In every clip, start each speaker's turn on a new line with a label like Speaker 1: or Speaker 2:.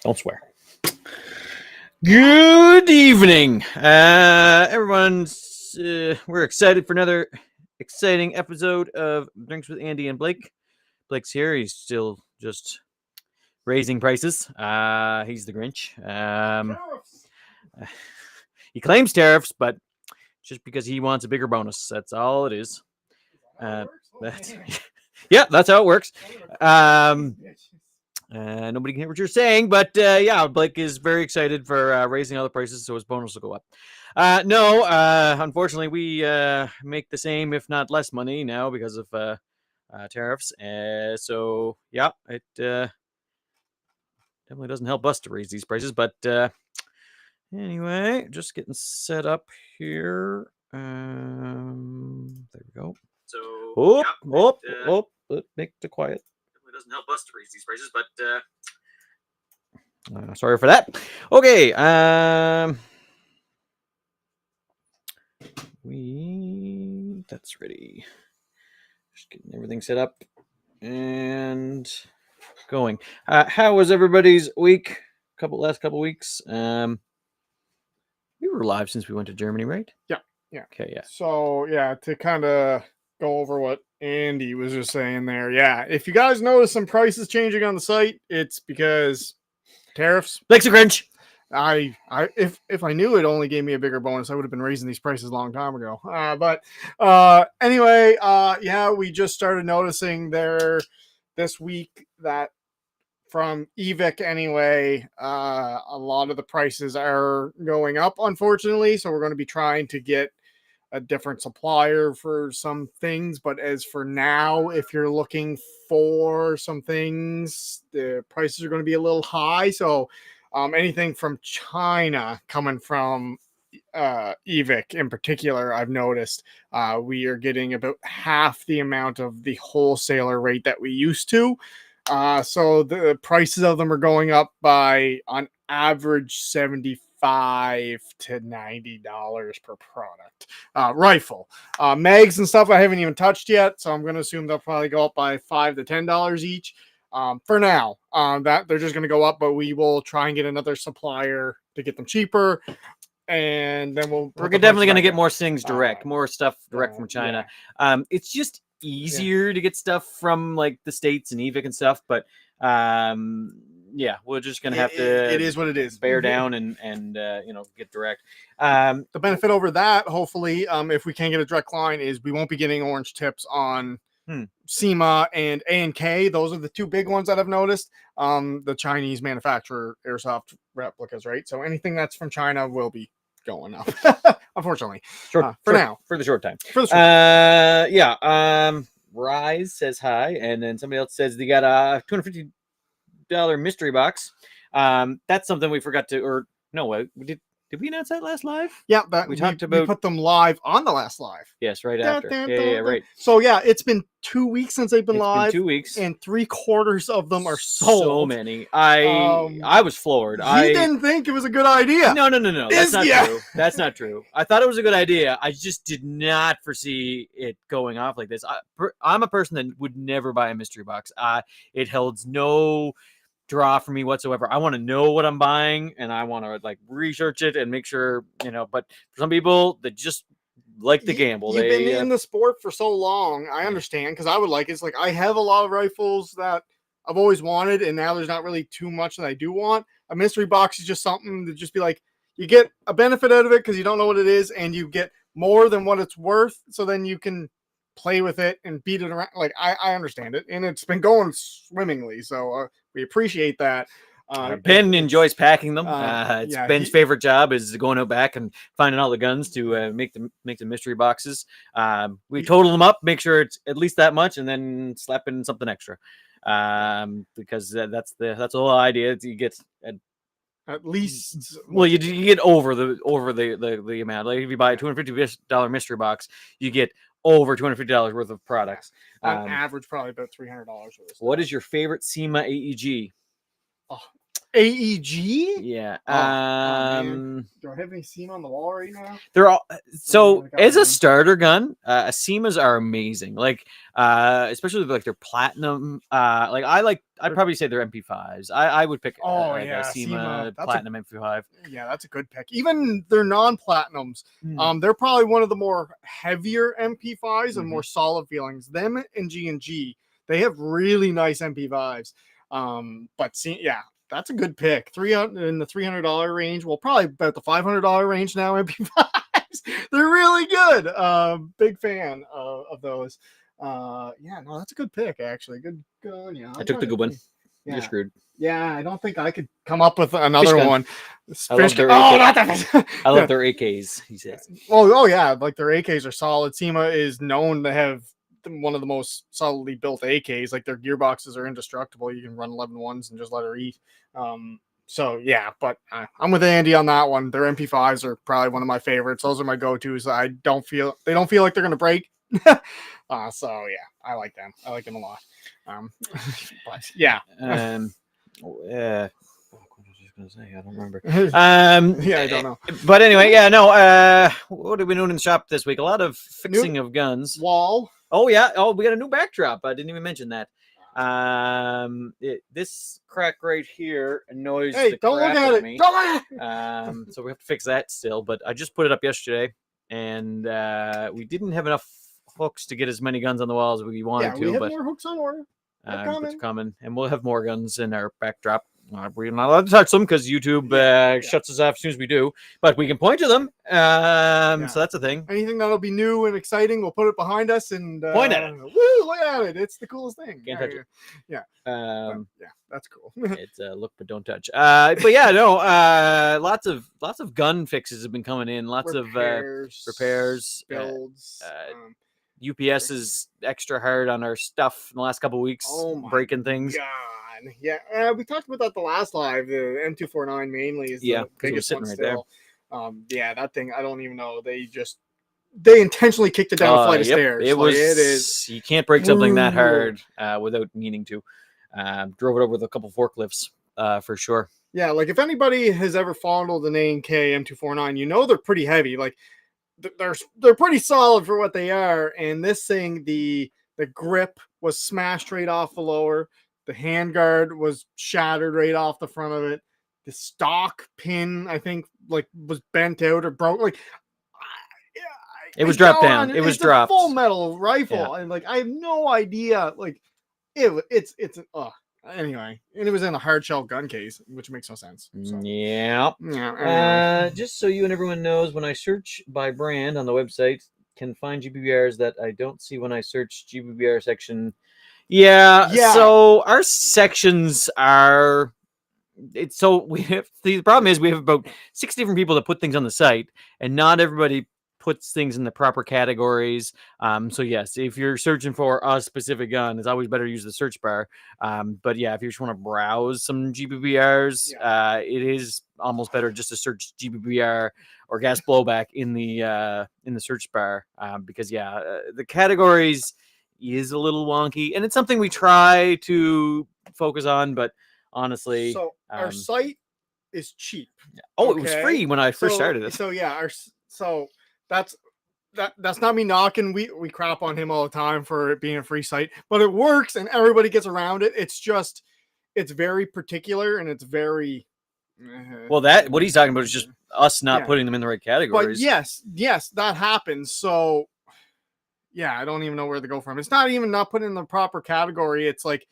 Speaker 1: Don't swear. Good evening, everyone. We're excited for another exciting episode of Drinks with Andy and Blake. Blake's here. He's still just raising prices. He's the Grinch. He claims tariffs, but just because he wants a bigger bonus. That's all it is. Yeah, that's how it works. Nobody can hear what you're saying, but yeah, Blake is very excited for raising all the prices, so his bonus will go up. Unfortunately, we make the same, if not less, money now because of tariffs. So yeah, it definitely doesn't help us to raise these prices. But anyway, just getting set up here. There we go. So make it quiet. Doesn't help us to raise these prices, but sorry for that. Okay, that's ready. Just getting everything set up and going. How was everybody's week? Last couple weeks. We were live since we went to Germany, right?
Speaker 2: Yeah.
Speaker 1: Okay, yeah.
Speaker 2: So yeah, to kind of go over what Andy was just saying there. Yeah, if you guys notice some prices changing on the site, it's because tariffs.
Speaker 1: Blake's a Grinch.
Speaker 2: If I knew it only gave me a bigger bonus, I would have been raising these prices a long time ago. Anyway, yeah, we just started noticing there this week that from EVIC anyway, a lot of the prices are going up, unfortunately. So we're going to be trying to get a different supplier for some things, but as for now, if you're looking for some things, the prices are going to be a little high. So anything from China coming from EVIC in particular, I've noticed we are getting about half the amount of the wholesaler rate that we used to. So the prices of them are going up by on average $75 to $90 per product. Rifle, mags and stuff I haven't even touched yet, so I'm going to assume they'll probably go up by $5 to $10 each. For now, that they're just going to go up, but we will try and get another supplier to get them cheaper, and then we're
Speaker 1: definitely going to get more things direct, more stuff direct from China.
Speaker 2: Yeah.
Speaker 1: It's just easier to get stuff from like the States and EVIC and stuff, but yeah, we're just gonna have to.
Speaker 2: It is what it is.
Speaker 1: Bear down and get direct.
Speaker 2: The benefit over that, hopefully, if we can get a direct line, is we won't be getting orange tips on SEMA and A&K. Those are the two big ones that I've noticed. The Chinese manufacturer airsoft replicas, right? So anything that's from China will be going up. Unfortunately, for the short time.
Speaker 1: Rise says hi, and then somebody else says they got a $250 mystery box. That's something we forgot to, or no, did we announce that last live?
Speaker 2: Yeah, we put them live on the last live.
Speaker 1: Yes, right after. Yeah, right.
Speaker 2: So yeah, it's been 2 weeks since they've been live.
Speaker 1: 2 weeks,
Speaker 2: and 3/4 of them are sold.
Speaker 1: So many. I was floored.
Speaker 2: You didn't think it was a good idea?
Speaker 1: No. That's not true. That's not true. I thought it was a good idea. I just did not foresee it going off like this. I'm a person that would never buy a mystery box. It holds no draw for me whatsoever. I want to know what I'm buying, and I want to like research it and make sure, but for some people that just like the gamble.
Speaker 2: You've been in the sport for so long. I understand, because I would like it's like I have a lot of rifles that I've always wanted, and now there's not really too much that I do want. A mystery box is just something to just be like, you get a benefit out of it because you don't know what it is, and you get more than what it's worth, so then you can play with it and beat it around. Like I understand it, and it's been going swimmingly, so we appreciate that.
Speaker 1: Ben enjoys packing them. It's Ben's favorite job is going out back and finding all the guns to make the mystery boxes. We total them up, make sure it's at least that much, and then slap in something extra. Because that's the whole idea. You get
Speaker 2: at least,
Speaker 1: well, you get over the amount. Like if you buy a $250 mystery box, you get over $250 worth of products.
Speaker 2: On average, probably about $300 worth.
Speaker 1: What is your favorite SEMA AEG?
Speaker 2: Oh, AEG.
Speaker 1: Yeah.
Speaker 2: Oh, man. Do I have any SEMA on the wall right now?
Speaker 1: They're all so
Speaker 2: I got
Speaker 1: as a
Speaker 2: one.
Speaker 1: starter gun, SEMAs are amazing. Like especially like their platinum. I'd probably say they're MP5s. I would pick like a SEMA platinum MP5.
Speaker 2: Yeah, that's a good pick. Even their non-platinums,
Speaker 1: Mm.
Speaker 2: they're probably one of the more heavier MP5s and more solid feelings. Them and G&G, they have really nice MP5s. But see, yeah, that's a good pick. 300 in the $300 range. Well, probably about the $500 range now. MP5s, they're really good. Big fan of those. Yeah, no, that's a good pick. Actually, good on you.
Speaker 1: I took the good one.
Speaker 2: Yeah.
Speaker 1: You're screwed.
Speaker 2: Yeah, I don't think I could come up with another one.
Speaker 1: I love their
Speaker 2: not that.
Speaker 1: I love their AKs. He says.
Speaker 2: Oh yeah, like their AKs are solid. SEMA is known to have one of the most solidly built AKs. Like their gearboxes are indestructible. You can run 11-1s and just let her eat. So yeah, but I'm with Andy on that one. Their MP5s are probably one of my favorites. Those are my go-tos. They don't feel like they're gonna break. So yeah, I like them. I like them a lot. But yeah.
Speaker 1: Yeah. What was I just gonna say? I don't remember.
Speaker 2: Yeah, I don't know.
Speaker 1: But anyway, yeah, no. What have we been doing in the shop this week? A lot of fixing of guns.
Speaker 2: Wall.
Speaker 1: Oh yeah. Oh, we got a new backdrop. I didn't even mention that. This crack right here annoys the
Speaker 2: don't
Speaker 1: crap
Speaker 2: look at
Speaker 1: out
Speaker 2: it.
Speaker 1: of me.
Speaker 2: Don't look at it.
Speaker 1: So we have to fix that still. But I just put it up yesterday, and we didn't have enough hooks to get as many guns on the wall as we wanted to.
Speaker 2: We have
Speaker 1: but
Speaker 2: more hooks on order.
Speaker 1: but it's coming, and we'll have more guns in our backdrop. We're not allowed to touch them because YouTube shuts us off as soon as we do, but we can point to them. So that's a thing.
Speaker 2: Anything that'll be new and exciting, we'll put it behind us and
Speaker 1: point at it.
Speaker 2: Woo, look at it. It's the coolest thing.
Speaker 1: Can't touch it.
Speaker 2: Yeah. Yeah, that's cool.
Speaker 1: It's look but don't touch. But yeah, no. Lots of gun fixes have been coming in. Lots repairs,
Speaker 2: builds.
Speaker 1: UPS is extra hard on our stuff in the last couple of weeks, breaking things.
Speaker 2: God. Yeah, we talked about that the last live. The M249 mainly is the biggest one still. Yeah, that thing, I don't even know. They intentionally kicked it down a flight of stairs.
Speaker 1: It is. You can't break something that hard without meaning to. Drove it over with a couple forklifts for sure.
Speaker 2: Yeah, like if anybody has ever fondled an A&K M249, you know they're pretty heavy. Like they're pretty solid for what they are. And this thing, the grip was smashed right off the lower. The handguard was shattered right off the front of it. The stock pin, I think, like was bent out or broke. Like,
Speaker 1: it was dropped down. It was dropped.
Speaker 2: A full metal rifle, and like I have no idea. Like, it's anyway, and it was in a hard shell gun case, which makes no sense. So.
Speaker 1: Yeah. Just so you and everyone knows, when I search by brand on the website, can find GBBRs that I don't see when I search GBBR section. Yeah. So our sections are. The problem is we have about 6 different people that put things on the site, and not everybody puts things in the proper categories. So yes, if you're searching for a specific gun, it's always better to use the search bar. But yeah, if you just want to browse some GBBRs, it is almost better just to search GBBR or gas blowback in the search bar, because the categories is a little wonky, and it's something we try to focus on, but honestly,
Speaker 2: so our site is cheap.
Speaker 1: It was free when I first started it.
Speaker 2: So that's not me knocking. We crap on him all the time for it being a free site, but it works and everybody gets around it. It's very particular and it's very
Speaker 1: well, that what he's talking about is just us not putting them in the right categories.
Speaker 2: But yes, that happens. So I don't even know where to go from. It's not even not putting in the proper category. It's like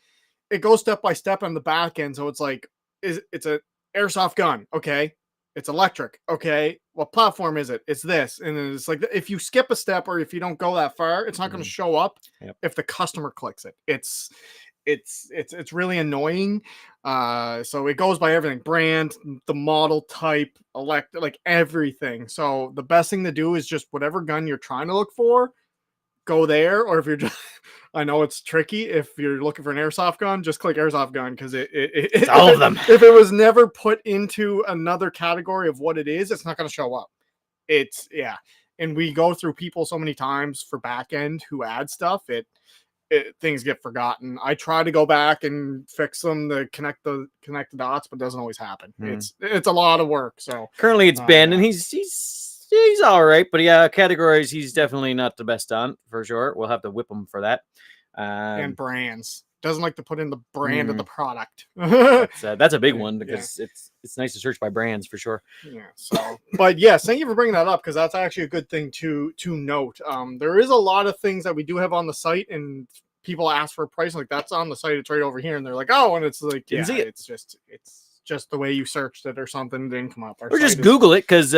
Speaker 2: it goes step by step on the back end. So it's like it's a airsoft gun. Okay. It's electric. Okay. What platform is it? It's this. And it's like, if you skip a step or if you don't go that far, it's not going to show up if the customer clicks it. It's really annoying. So it goes by everything, brand, the model type, like everything. So the best thing to do is just whatever gun you're trying to look for, go there. Or if you're just, I know it's tricky. If you're looking for an airsoft gun, just click airsoft gun because it's
Speaker 1: all of them.
Speaker 2: If it was never put into another category of what it is, it's not going to show up. And we go through people so many times for back end who add stuff. things get forgotten. I try to go back and fix them to connect the dots, but it doesn't always happen. It's a lot of work. So
Speaker 1: currently it's Ben, and he's all right, but yeah, categories he's definitely not the best on for sure. We'll have to whip him for that.
Speaker 2: And brands, doesn't like to put in the brand of the product.
Speaker 1: That's a big one because it's nice to search by brands for sure.
Speaker 2: Yeah. So, but yes, thank you for bringing that up, because that's actually a good thing to note. There is a lot of things that we do have on the site, and people ask for a price, like that's on the site. It's right over here, and they're like, oh, and it's like, it's just the way you searched it or something, didn't come up.
Speaker 1: Or just Google it, because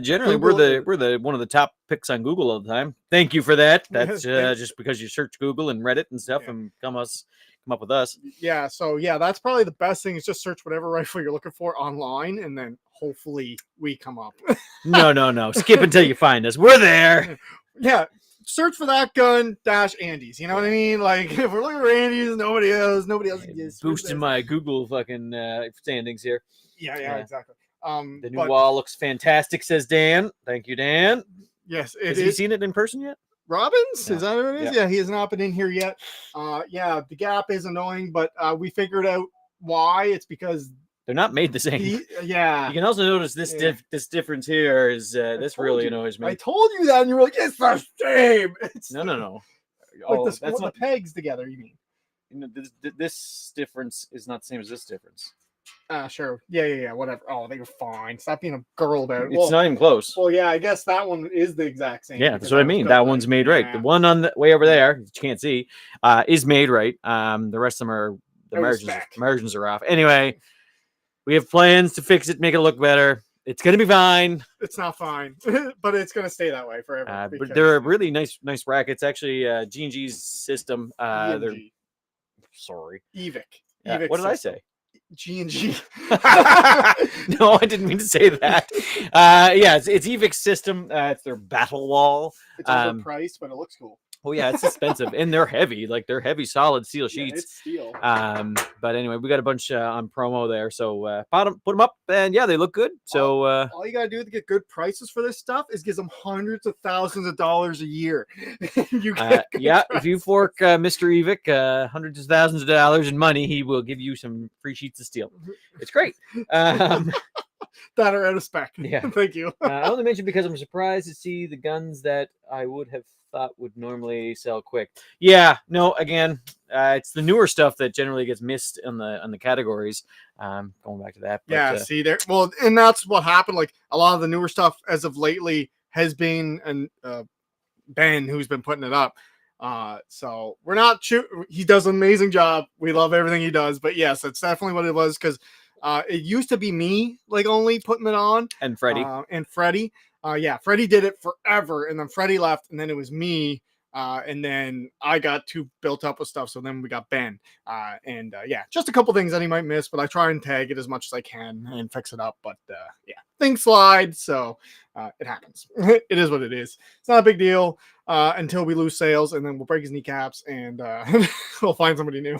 Speaker 1: generally we're the one of the top picks on Google all the time. Thank you for that. That's just because you search Google and Reddit and stuff and come up with us.
Speaker 2: Yeah. So yeah, that's probably the best thing, is just search whatever rifle you're looking for online, and then hopefully we come up.
Speaker 1: No. Skip until you find us. We're there.
Speaker 2: Yeah. Search for that gun Andes. You know what I mean? Like, if we're looking for Andes, nobody else exists.
Speaker 1: Boosting my Google fucking standings here.
Speaker 2: Yeah, exactly.
Speaker 1: The new wall looks fantastic, says Dan. Thank you, Dan.
Speaker 2: Yes,
Speaker 1: has he seen it in person yet?
Speaker 2: Robbins? No. Is that what it is? Yeah, he has not been in here yet. The gap is annoying, but we figured out why. It's because
Speaker 1: they're not made the same. You can also notice this this difference here is this really annoys me.
Speaker 2: I told you that, and you were like, "It's the same."
Speaker 1: No.
Speaker 2: Like that's not the pegs together. You mean?
Speaker 1: This difference is not the same as this difference.
Speaker 2: Sure. Yeah. Whatever. Oh, they were fine. Stop being a girl about it.
Speaker 1: It's not even close.
Speaker 2: Well, yeah, I guess that one is the exact same.
Speaker 1: Yeah, that's what I mean. That one's made right. The one on the way over there, you can't see, is made right. The rest of them are margins are off. Anyway. We have plans to fix it, make it look better. It's gonna be fine.
Speaker 2: It's not fine, but it's gonna stay that way forever.
Speaker 1: But they're a really nice brackets. Actually, G&G's system. They're sorry,
Speaker 2: EVIC.
Speaker 1: What did I say?
Speaker 2: G&G.
Speaker 1: No, I didn't mean to say that. It's EVIC system. It's their battle wall.
Speaker 2: It's overpriced, but it looks cool.
Speaker 1: Oh yeah, it's expensive, and they're heavy. Like they're heavy, solid steel sheets.
Speaker 2: It's steel.
Speaker 1: But anyway, we got a bunch on promo there, so put them up, and yeah, they look good. So
Speaker 2: all you gotta do to get good prices for this stuff is give them hundreds of thousands of dollars a year.
Speaker 1: If you fork Mr. EVIC hundreds of thousands of dollars in money, he will give you some free sheets of steel. It's great.
Speaker 2: That are out of spec.
Speaker 1: Yeah,
Speaker 2: thank you.
Speaker 1: I only mentioned because I'm surprised to see the guns that I would have thought would normally sell quick. Yeah, no, again, it's the newer stuff that generally gets missed on the categories. Going back to that. But,
Speaker 2: see there. Well, and that's what happened. Like a lot of the newer stuff as of lately has been Ben who's been putting it up. So we're not he does an amazing job. We love everything he does, but yes, it's definitely what it was, because it used to be me like only putting it on,
Speaker 1: and Freddie.
Speaker 2: Freddie did it forever, and then Freddie left, and then it was me, and then I got too built up with stuff, so then we got Ben, just a couple things that he might miss, but I try and tag it as much as I can and fix it up, but things slide, so it happens. It is what it is. It's not a big deal until we lose sales, and then we'll break his kneecaps, and we'll find somebody new.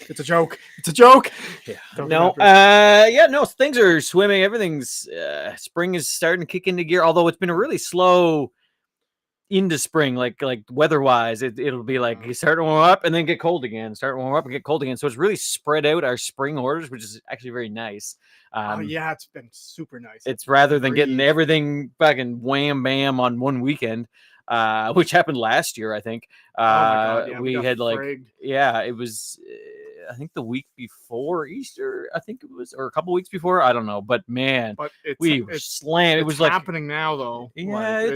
Speaker 2: It's a joke.
Speaker 1: Yeah. Things are swimming. Everything's spring is starting to kick into gear. Although it's been a really slow into spring, like weather-wise. It'll be like you start to warm up and then get cold again. Start to warm up and get cold again. So it's really spread out our spring orders, which is actually very nice.
Speaker 2: It's been super nice.
Speaker 1: It's rather than getting everything fucking wham bam on one weekend. Which happened last year, I think. We had it was I think the week before Easter, I think it was, or a couple weeks before, I don't know, but man, we were slammed. It was like
Speaker 2: happening now though.
Speaker 1: Yeah,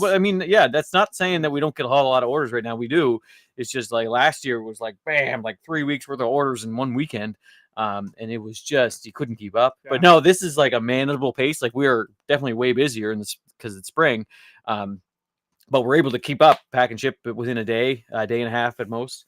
Speaker 1: I mean, that's not saying that we don't get a whole lot of orders right now. We do. It's just like last year was like bam, like 3 weeks worth of orders in one weekend. And it was just, you couldn't keep up. But no, this is like a manageable pace. Like we are definitely way busier in this because it's spring. But we're able to keep up, pack and ship within a day and a half at most.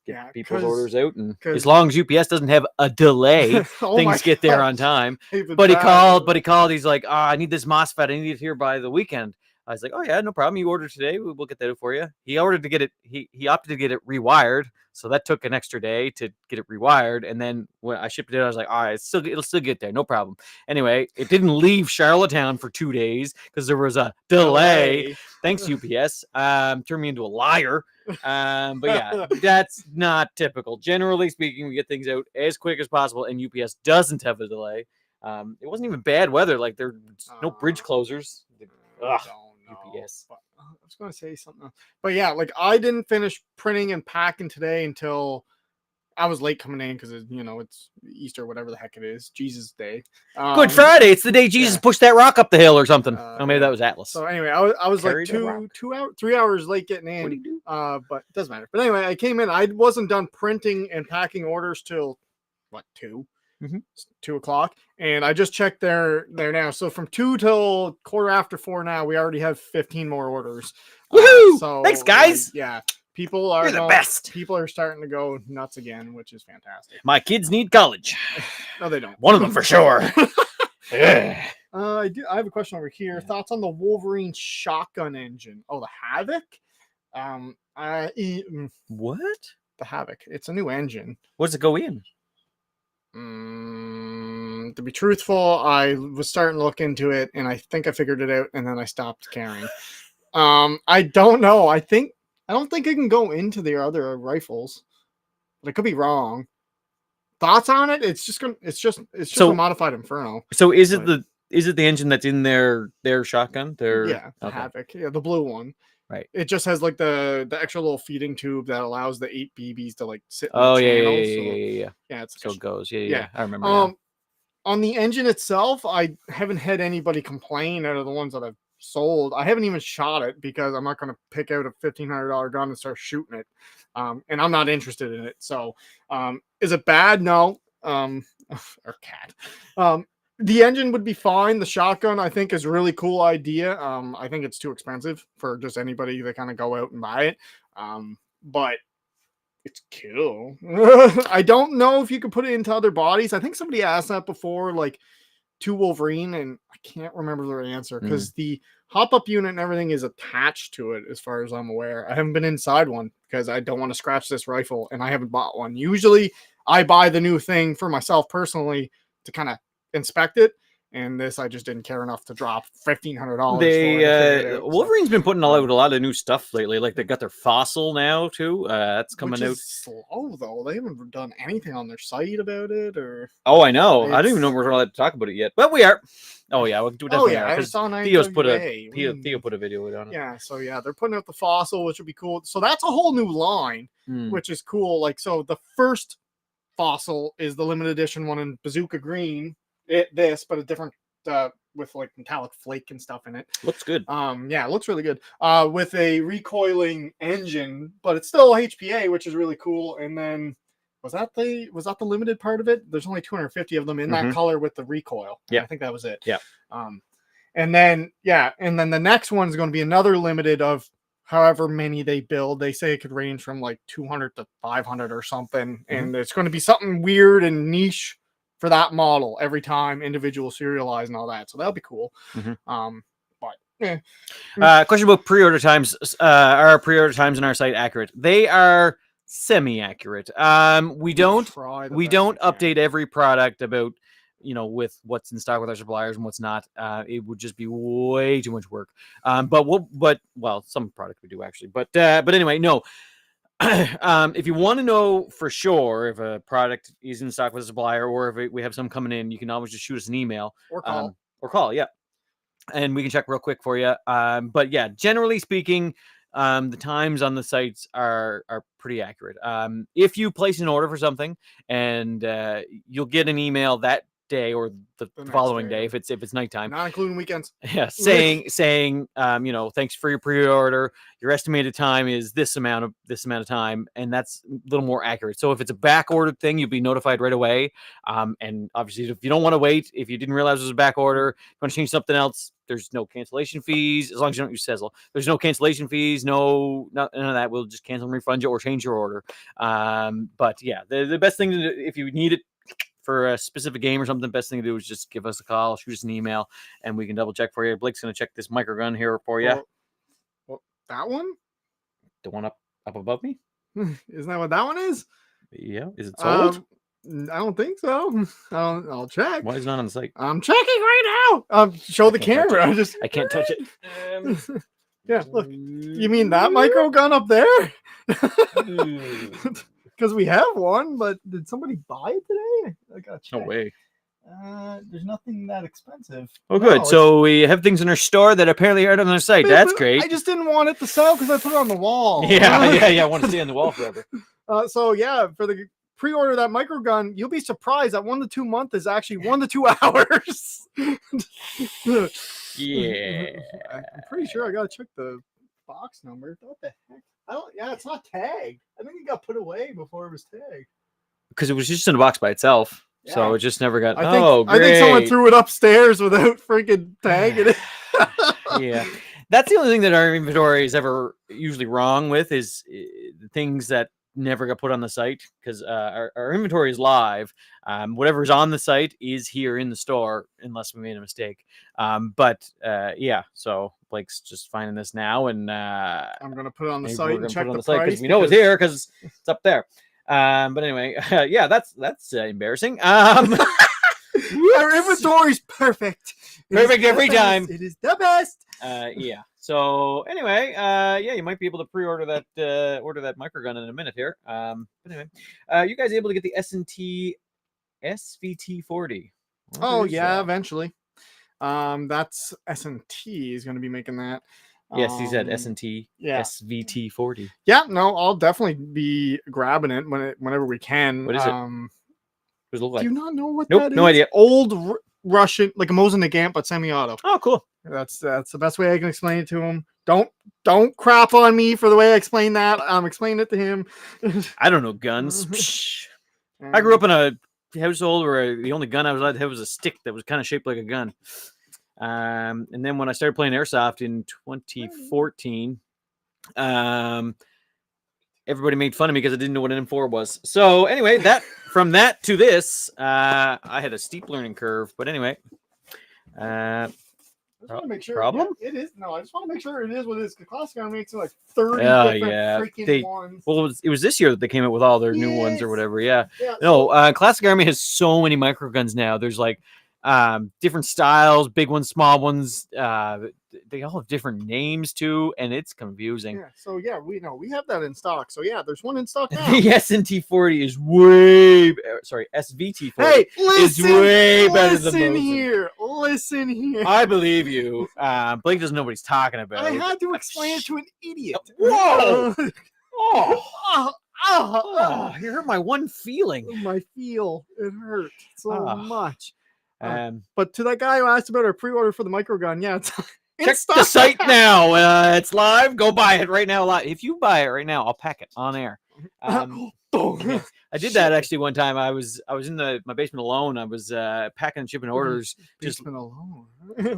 Speaker 1: Get people's orders out, and as long as UPS doesn't have a delay, things get there on time. But he called. He's like, I need this MOSFET. I need it here by the weekend. I was like, oh yeah, no problem. You order today, we'll get that for you. He ordered to get it. He opted to get it rewired, so that took an extra day to get it rewired. And then when I shipped it in, I was like, all right, it'll still get there, no problem. Anyway, it didn't leave Charlottetown for 2 days because there was a delay. Thanks UPS. Turned me into a liar. But yeah, that's not typical. Generally speaking, we get things out as quick as possible, and UPS doesn't have a delay. It wasn't even bad weather. Like there's no bridge closers. Ugh, UPS.
Speaker 2: But, I was going to say something else. But yeah, like I didn't finish printing and packing today until I was late coming in because it's Easter, whatever the heck it is, Jesus Day.
Speaker 1: Good Friday. It's the day Jesus pushed that rock up the hill or something. Oh, maybe that was Atlas.
Speaker 2: So anyway, I was like
Speaker 1: Carried a rock.
Speaker 2: 3 hours late getting in.
Speaker 1: What do you do?
Speaker 2: But it doesn't matter. But anyway, I came in. I wasn't done printing and packing orders till what 2? 2 o'clock, and I just checked there now. So from 2 till 4:15 now, we already have 15 more orders.
Speaker 1: Woohoo!
Speaker 2: So
Speaker 1: Thanks, guys.
Speaker 2: yeah, people are
Speaker 1: You're the best.
Speaker 2: People are starting to go nuts again, which is fantastic.
Speaker 1: My kids need college.
Speaker 2: No, they don't.
Speaker 1: One of them for sure.
Speaker 2: I have a question over here. Thoughts on the Wolverine shotgun engine? Oh, the Havoc.
Speaker 1: What?
Speaker 2: The Havoc. It's a new engine.
Speaker 1: What does it go in?
Speaker 2: To be truthful, I was starting to look into it, and I think I figured it out, and then I stopped caring. I don't know. I don't think it can go into the other rifles, but I could be wrong. Thoughts on it? It's just a modified Inferno.
Speaker 1: So is it the engine that's in their shotgun?
Speaker 2: The Havoc, the blue one.
Speaker 1: Right.
Speaker 2: It just has like the extra little feeding tube that allows the 8 BBs to like sit.
Speaker 1: Oh
Speaker 2: in the channel,
Speaker 1: yeah.
Speaker 2: Yeah, it's
Speaker 1: so it goes. Yeah. I remember. Now.
Speaker 2: On the engine itself, I haven't had anybody complain out of the ones that I've sold. I haven't even shot it because I'm not going to pick out a $1,500 gun and start shooting it. And I'm not interested in it. So, is it bad? No. Or cat. The engine would be fine. The shotgun, I think, is a really cool idea. I think it's too expensive for just anybody to kind of go out and buy it. But it's cool. I don't know if you could put it into other bodies. I think somebody asked that before, like to Wolverine, and I can't remember their answer because the hop-up unit and everything is attached to it, as far as I'm aware. I haven't been inside one because I don't want to scratch this rifle, and I haven't bought one. Usually, I buy the new thing for myself personally to kind of inspect it, and this I just didn't care enough to drop $1,500.
Speaker 1: Wolverine's been putting out a lot of new stuff lately. Like they got their Fossil now too. That's coming out.
Speaker 2: Slow though. They haven't done anything on their site about it, or
Speaker 1: I know. I don't even know if we're allowed to talk about it yet, but we are. Oh yeah, we'll do it. Because Theo put a video on it.
Speaker 2: Yeah, so yeah, they're putting out the Fossil, which would be cool. So that's a whole new line, which is cool. Like, so the first Fossil is the limited edition one in Bazooka Green. But a different with like metallic flake and stuff in it.
Speaker 1: Looks good.
Speaker 2: Yeah, it looks really good. With a recoiling engine, but it's still HPA, which is really cool. And then was that the limited part of it? There's only 250 of them in that color with the recoil.
Speaker 1: Yeah,
Speaker 2: I think that was it.
Speaker 1: Yeah.
Speaker 2: And then the next one's going to be another limited of however many they build. They say it could range from like 200 to 500 or something, and it's going to be something weird and niche for that model every time, individual serialized and all that. So that'll be cool.
Speaker 1: Question about pre-order times. Are pre-order times on our site accurate? They are semi-accurate. We don't update every product about with what's in stock with our suppliers and what's not. It would just be way too much work. But some product we do actually. But anyway, no. If you want to know for sure if a product is in stock with a supplier or if we have some coming in, you can always just shoot us an email
Speaker 2: or call.
Speaker 1: Yeah, and we can check real quick for you. But yeah, generally speaking, the times on the sites are pretty accurate. If you place an order for something and you'll get an email that day or the following day if it's nighttime,
Speaker 2: not including weekends.
Speaker 1: Yeah, saying thanks for your pre-order. Your estimated time is this amount of time, and that's a little more accurate. So if it's a back ordered thing, you'll be notified right away. And obviously, if you don't want to wait, if you didn't realize it was a back order, you want to change something else, there's no cancellation fees as long as you don't use Sezzle. There's no cancellation fees, none of that. We'll just cancel and refund you or change your order. But yeah, the best thing to do, if you need it for a specific game or something, the best thing to do is just give us a call, shoot us an email, and we can double check for you. Blake's going to check this micro gun here for you.
Speaker 2: Well, that one?
Speaker 1: The one up above me?
Speaker 2: Isn't that what that one is?
Speaker 1: Yeah. Is it sold?
Speaker 2: I don't think so. I'll check.
Speaker 1: Why is it not on the site?
Speaker 2: I'm checking right now. Show the camera.
Speaker 1: I can't touch it.
Speaker 2: Yeah, look. You mean that micro gun up there? Because we have one, but did somebody buy it today? I gotta check.
Speaker 1: No way.
Speaker 2: There's nothing that expensive.
Speaker 1: Oh,
Speaker 2: No,
Speaker 1: good.
Speaker 2: it's-
Speaker 1: So we have things in our store that apparently aren't on their site.
Speaker 2: But-
Speaker 1: That's
Speaker 2: but
Speaker 1: great.
Speaker 2: I just didn't want it to sell because I put it on the wall.
Speaker 1: Yeah. I want to stay on the wall forever.
Speaker 2: So yeah, for the pre-order of that micro gun, you'll be surprised that 1 to 2 months is actually 1 to 2 hours.
Speaker 1: Yeah.
Speaker 2: I'm pretty sure I gotta check the box number. What the heck? I don't. Yeah, it's not tagged. I think it got put away before it was tagged.
Speaker 1: Because it was just in a box by itself. So
Speaker 2: Yeah.
Speaker 1: it just never got.
Speaker 2: I think,
Speaker 1: Oh,
Speaker 2: I think someone
Speaker 1: great.
Speaker 2: threw it upstairs without freaking tagging it.
Speaker 1: Yeah, that's the only thing that our inventory is ever usually wrong with is the things that never got put on the site because our inventory is live. Whatever's on the site is here in the store unless we made a mistake. But yeah, so Blake's just finding this now, and
Speaker 2: I'm gonna put it on the
Speaker 1: maybe
Speaker 2: site
Speaker 1: we're
Speaker 2: and
Speaker 1: gonna
Speaker 2: check
Speaker 1: put it on
Speaker 2: the
Speaker 1: the site
Speaker 2: price
Speaker 1: because we know it's here because it's up there. But anyway, yeah, that's embarrassing.
Speaker 2: Our inventory's perfect. It is
Speaker 1: Perfect
Speaker 2: the
Speaker 1: every
Speaker 2: best.
Speaker 1: time.
Speaker 2: It is the best.
Speaker 1: Yeah. So anyway, yeah, you might be able to pre-order that order that microgun in a minute here. But anyway, you guys able to get the S&T SVT40?
Speaker 2: Oh yeah, eventually. That's S&T is gonna be making that.
Speaker 1: Yes, he said S&T
Speaker 2: yeah.
Speaker 1: SVT40.
Speaker 2: Yeah, no, I'll definitely be grabbing it whenever we can.
Speaker 1: What is it?
Speaker 2: Do
Speaker 1: What does it look like?
Speaker 2: you not know what
Speaker 1: Nope,
Speaker 2: that is?
Speaker 1: no idea.
Speaker 2: Old Russian, like a Mosin Nagant, but semi-auto.
Speaker 1: Oh, cool.
Speaker 2: That's the best way I can explain it to him. Don't crap on me for the way I explain that. I'm explaining it to him.
Speaker 1: I don't know guns. Psh. I grew up in a household where the only gun I was allowed to have was a stick that was kind of shaped like a gun. And then when I started playing airsoft in 2014, everybody made fun of me because I didn't know what an M4 was. So anyway, from that to this, I had a steep learning curve. But anyway,
Speaker 2: I just want to make sure.
Speaker 1: problem?
Speaker 2: Yeah, it is. No, I just want to make sure it is what it is. Classic Gun makes it like 30
Speaker 1: Oh,
Speaker 2: different
Speaker 1: yeah.
Speaker 2: freaking ones.
Speaker 1: well, it was this year that they came out with all their new ones or
Speaker 2: Yes.
Speaker 1: whatever. Yeah.
Speaker 2: Yeah,
Speaker 1: No, Classic Army has so many microguns now. There's like different styles, big ones, small ones. They all have different names too, and it's confusing.
Speaker 2: yeah, so yeah, we have that in stock. So yeah, there's one in stock now.
Speaker 1: The S&T40 is way sorry, SVT40.
Speaker 2: Hey,
Speaker 1: It's
Speaker 2: listen,
Speaker 1: way better than
Speaker 2: listen
Speaker 1: Mosin.
Speaker 2: here. Listen here.
Speaker 1: I believe you. Blake doesn't know what he's talking about.
Speaker 2: I had to explain it to an idiot.
Speaker 1: Whoa! Oh,
Speaker 2: Oh,
Speaker 1: you hurt my one feeling.
Speaker 2: my feel. It hurt so
Speaker 1: Ah.
Speaker 2: much.
Speaker 1: Um,
Speaker 2: But to that guy who asked about our pre-order for the microgun, yeah, it's in
Speaker 1: check
Speaker 2: stock.
Speaker 1: the site now. It's live. Go buy it right now. Live. If you buy it right now, I'll pack it on air. Yeah. I did that actually one time. I was in my basement alone. I was packing and shipping orders. Just
Speaker 2: Basement alone.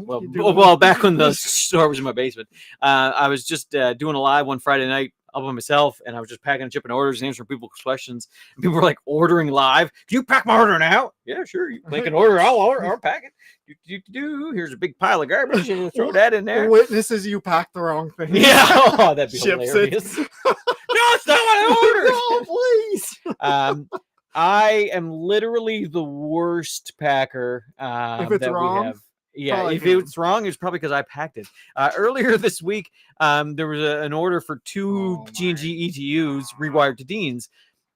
Speaker 1: well, back when the store was in my basement, I was just doing a live one Friday night all by myself, and I was just packing and shipping orders and answering people's questions. And people were like ordering live. Can you pack my order now? Yeah, sure. You make an order. I'll pack it. Here's a big pile of garbage, and throw that in there.
Speaker 2: Witnesses you packed the wrong thing.
Speaker 1: Yeah, oh, that'd be
Speaker 2: Ships it.
Speaker 1: hilarious. No, it's not what I ordered.
Speaker 2: No, please.
Speaker 1: I am literally the worst packer
Speaker 2: If it's
Speaker 1: that
Speaker 2: wrong,
Speaker 1: we have. Yeah,
Speaker 2: probably
Speaker 1: if
Speaker 2: him.
Speaker 1: it's wrong, it's probably because I packed it. Earlier this week, there was an order for 2
Speaker 2: Oh,
Speaker 1: G&G ETUs rewired to Dean's,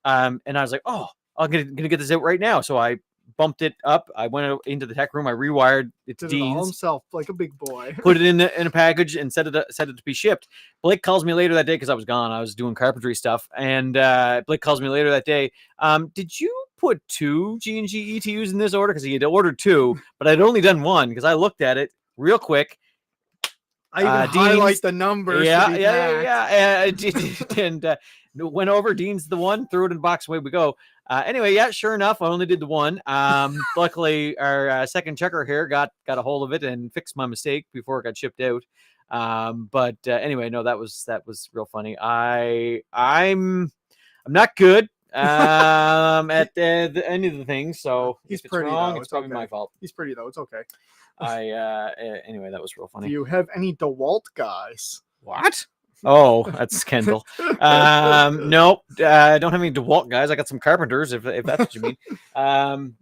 Speaker 1: and I was like, "Oh, I'm gonna get this out right now." So I bumped it up. I went into the tech room. I rewired it to
Speaker 2: Did it all
Speaker 1: Dean's,
Speaker 2: himself like a big boy.
Speaker 1: put it in a package, and set it to be shipped. Blake calls me later that day because I was gone. I was doing carpentry stuff, and Blake calls me later that day. Did you put 2 G&G ETUs in this order? Because he had ordered 2, but I'd only done 1 because I looked at it real quick.
Speaker 2: I even
Speaker 1: Dean's-
Speaker 2: highlight the numbers.
Speaker 1: Yeah,
Speaker 2: to be
Speaker 1: yeah,
Speaker 2: packed.
Speaker 1: and went over. Dean's the one. Threw it in the box. Away we go. Anyway, yeah, sure enough, I only did the 1. Luckily, our second checker here got a hold of it and fixed my mistake before it got shipped out. But anyway, no, that was real funny. I'm not good at any of the things. So
Speaker 2: He's
Speaker 1: if it's
Speaker 2: pretty,
Speaker 1: wrong,
Speaker 2: though.
Speaker 1: it's
Speaker 2: It's
Speaker 1: probably
Speaker 2: okay.
Speaker 1: my fault.
Speaker 2: He's pretty though. It's okay.
Speaker 1: Anyway, that was real
Speaker 2: Do
Speaker 1: funny.
Speaker 2: you have any DeWalt guys?
Speaker 1: What? Oh, that's Kendall. Nope. I don't have any DeWalt guys. I got some carpenters, if that's what you mean.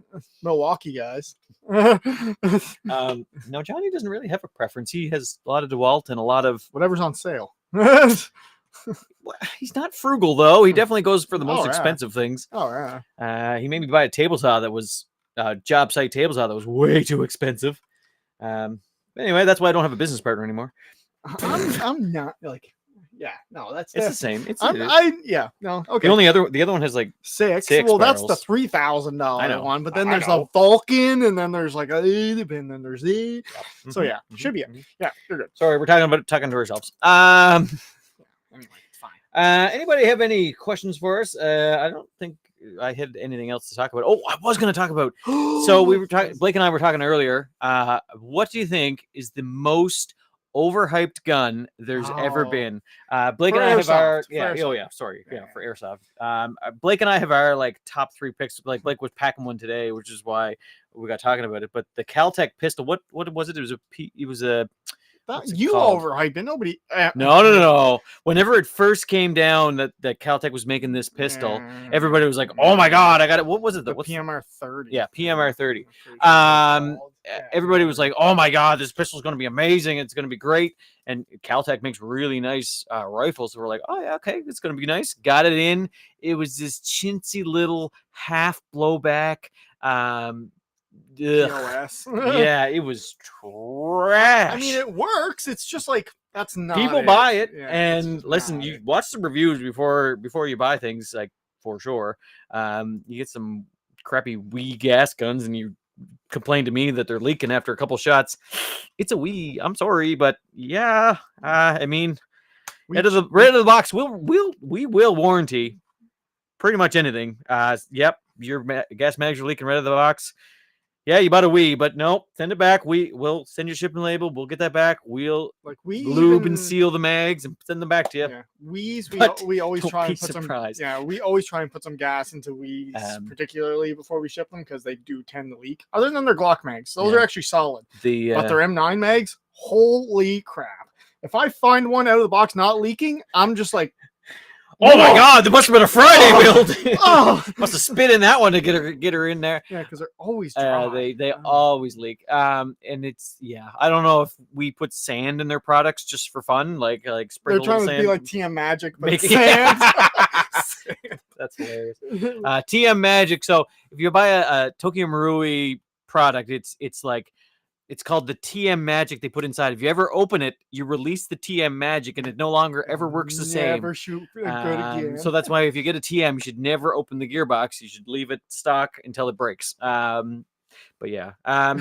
Speaker 2: Milwaukee guys.
Speaker 1: No, Johnny doesn't really have a preference. He has a lot of DeWalt and a lot of.
Speaker 2: Whatever's on sale.
Speaker 1: He's not frugal though. He definitely goes for the most
Speaker 2: Oh, yeah.
Speaker 1: expensive things.
Speaker 2: Oh yeah.
Speaker 1: He made me buy a table saw that was job site table saw that was way too expensive. Anyway, that's why I don't have a business partner anymore.
Speaker 2: I'm not like. Yeah, no, that's
Speaker 1: It's the same. It's
Speaker 2: yeah, no, okay.
Speaker 1: the other one has like
Speaker 2: six.
Speaker 1: six
Speaker 2: Well, that's the
Speaker 1: barrels.
Speaker 2: $3,000
Speaker 1: I know.
Speaker 2: one, but then
Speaker 1: I
Speaker 2: there's
Speaker 1: know.
Speaker 2: the Vulcan, and then there's like a, and then there's the. So
Speaker 1: Mhm,
Speaker 2: yeah, should be it.
Speaker 1: mhm.
Speaker 2: Yeah, you're good.
Speaker 1: Sorry, we're talking to ourselves.
Speaker 2: Anyway, it's fine.
Speaker 1: Anybody have any questions for us? I don't think I had anything else to talk about. Oh, I was going to talk about. So we were talking. Blake and I were talking earlier. What do you think is the most overhyped gun there's ever
Speaker 2: Oh.
Speaker 1: been? Blake
Speaker 2: For
Speaker 1: and I have our
Speaker 2: airsoft, for
Speaker 1: Oh
Speaker 2: airsoft.
Speaker 1: yeah, sorry,
Speaker 2: Yeah.
Speaker 1: for airsoft. Blake and I have our like top 3 picks. Like Blake was packing one today, which is why we got talking about it. But the Caltech pistol, what was it? It was a what's it
Speaker 2: You
Speaker 1: called?
Speaker 2: overhyped it. Nobody.
Speaker 1: No. Whenever it first came down that Caltech was making this pistol, everybody was like, "Oh my god, I got it!" What was it?
Speaker 2: The
Speaker 1: What's
Speaker 2: PMR 30.
Speaker 1: Yeah, PMR 30.
Speaker 2: Yeah,
Speaker 1: Everybody was like, "Oh my god, this pistol's going to be amazing! It's going to be great!" And Caltech makes really nice rifles, so we're like, "Oh yeah, okay, it's going to be nice." Got it in. It was this chintzy little half blowback.
Speaker 2: POS.
Speaker 1: Yeah, it was trash.
Speaker 2: I mean, it works. It's just like that's not.
Speaker 1: People buy it,
Speaker 2: Yeah, it's
Speaker 1: and
Speaker 2: just
Speaker 1: listen,
Speaker 2: not
Speaker 1: you
Speaker 2: it.
Speaker 1: watch some reviews before you buy things, like for sure. You get some crappy Wii gas guns, and you complain to me that they're leaking after a couple shots. It's a Wii. I'm sorry, but yeah, I mean, right out of the box, we will warranty pretty much anything. Yep, your gas mags are leaking right out of the box. Yeah, you bought a Wii, but nope, send it back. We'll send you a shipping label. We'll get that back. We'll lube and seal the mags and send them back to you.
Speaker 2: Yeah, Wii's
Speaker 1: But
Speaker 2: we always
Speaker 1: don't
Speaker 2: try
Speaker 1: be
Speaker 2: and put
Speaker 1: surprised.
Speaker 2: some. Yeah, we always try and put some gas into Wii's, particularly before we ship them because they do tend to leak. Other than their Glock mags, those are actually solid. But their M9 mags, holy crap! If I find one out of the box not leaking, I'm just like,
Speaker 1: oh my god, there must have been a Friday build.
Speaker 2: Oh,
Speaker 1: must have spit in that one to get her in there.
Speaker 2: yeah, because they're always dry.
Speaker 1: They always leak. And it's I don't know if we put sand in their products just for fun, like
Speaker 2: They're
Speaker 1: sprinkle
Speaker 2: trying to
Speaker 1: sand.
Speaker 2: be like TM Magic, but
Speaker 1: Make-
Speaker 2: sand.
Speaker 1: That's hilarious. TM Magic. So if you buy a Tokyo Marui product, it's like it's called the TM Magic they put inside. If you ever open it, you release the TM Magic, and it no longer ever works the same.
Speaker 2: Never shoot good again.
Speaker 1: So that's why if you get a TM, you should never open the gearbox. You should leave it stock until it breaks. But yeah.